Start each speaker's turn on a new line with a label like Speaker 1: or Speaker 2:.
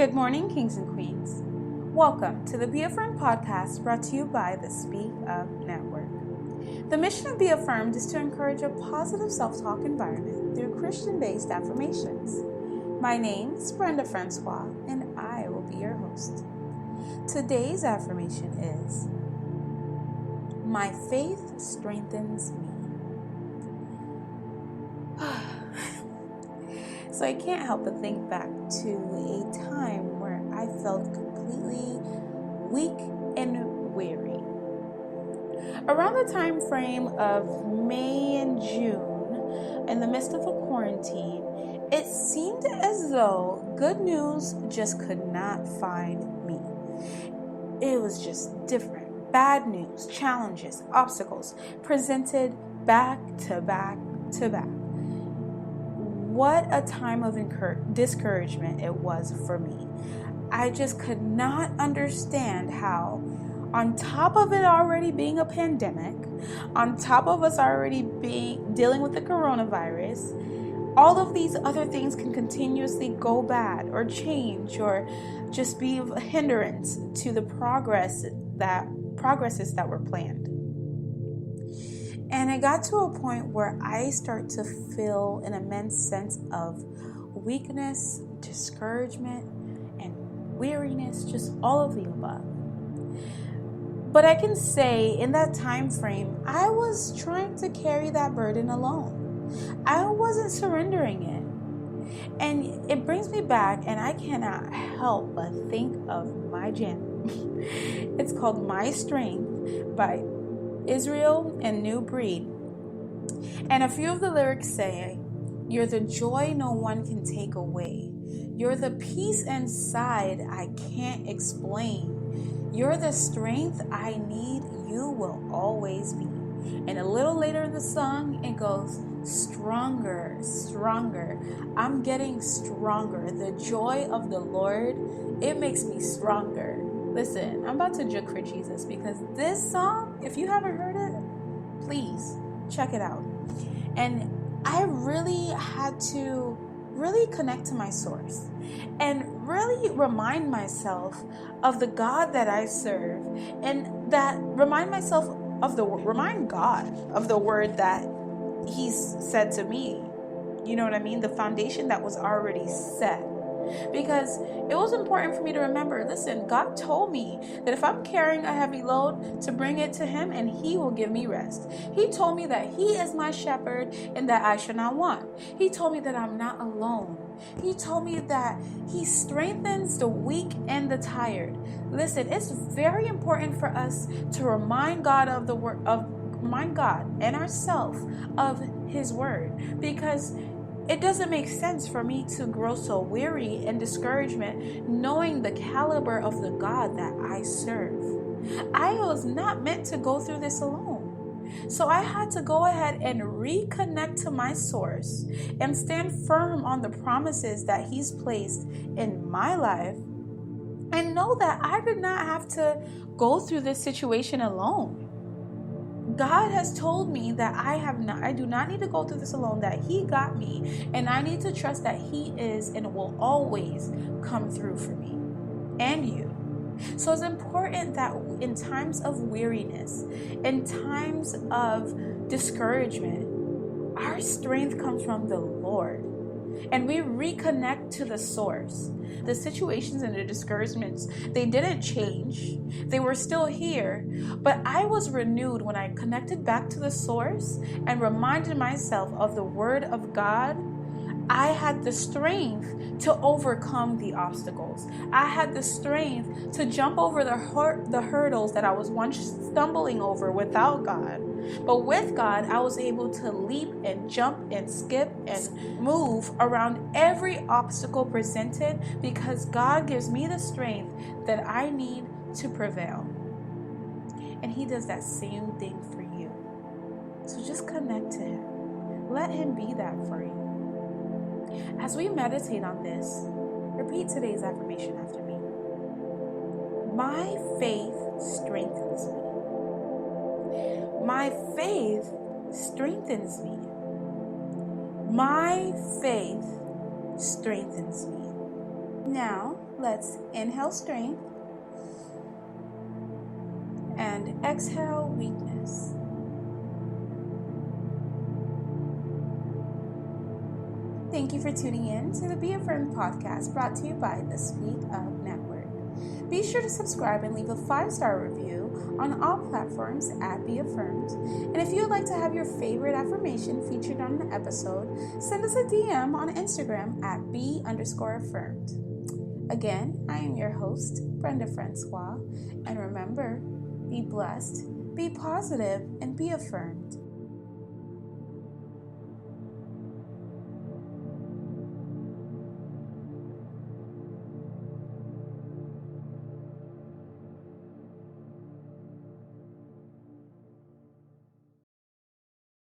Speaker 1: Good morning, kings and queens. Welcome to the Affirmed Podcast brought to you by the SpeakupNetwork. The mission of Affirmed is to encourage a positive self-talk environment through Christian-based affirmations. My name is Brenda Francois, and I will be your host. Today's affirmation is, my faith strengthens me. So I can't help but think back to a time where I felt completely weak and weary. Around the time frame of May and June, in the midst of a quarantine, it seemed as though good news just could not find me. It was just different. Bad news, challenges, obstacles presented back to back to back. What a time of discouragement it was for me. I just could not understand how, on top of it already being a pandemic, on top of us already dealing with the coronavirus, all of these other things can continuously go bad or change or just be a hindrance to the progresses that were planned. And I got to a point where I start to feel an immense sense of weakness, discouragement, and weariness, just all of the above. But I can say in that time frame, I was trying to carry that burden alone. I wasn't surrendering it. And it brings me back, and I cannot help but think of my jam. It's called My Strength by Israel and New Breed. And a few of the lyrics say, you're the joy no one can take away. You're the peace inside I can't explain. You're the strength I need, you will always be. And a little later in the song, it goes, stronger, stronger. I'm getting stronger. The joy of the Lord, it makes me stronger. Listen, I'm about to juke for Jesus because this song, if you haven't heard it, please check it out. And I really had to connect to my source and really remind myself of the God that I serve, and that remind God of the word that He's said to me. You know what I mean? The foundation that was already set. Because it was important for me to remember, listen, God told me that if I'm carrying a heavy load, to bring it to Him and He will give me rest. He told me that He is my shepherd and that I shall not want. He told me that I'm not alone. He told me that He strengthens the weak and the tired. Listen, it's very important for us to remind God remind God and ourselves of His word, because it doesn't make sense for me to grow so weary and discouragement knowing the caliber of the God that I serve. I was not meant to go through this alone. So I had to go ahead and reconnect to my source and stand firm on the promises that He's placed in my life, and know that I did not have to go through this situation alone. God has told me that I do not need to go through this alone, that He got me, and I need to trust that He is and will always come through for me and you. So it's important that in times of weariness, in times of discouragement, our strength comes from the Lord. And we reconnect to the source. The situations and the discouragements, they didn't change. They were still here. But I was renewed when I connected back to the source and reminded myself of the word of God. I had the strength to overcome the obstacles. I had the strength to jump over the hurdles that I was once stumbling over without God. But with God, I was able to leap and jump and skip and move around every obstacle presented, because God gives me the strength that I need to prevail. And He does that same thing for you. So just connect to Him. Let Him be that for you. As we meditate on this, repeat today's affirmation after me. My faith strengthens me. My faith strengthens me. My faith strengthens me. Now, Let's inhale strength and exhale weakness. Thank you for tuning in to the Be Affirmed podcast brought to you by the SpeakupNetwork. Be sure to subscribe and leave a 5-star review on all platforms at Be Affirmed. And if you would like to have your favorite affirmation featured on an episode, send us a DM on Instagram at Be_affirmed. Again, I am your host, Brenda Francois. And remember, be blessed, be positive, and be affirmed.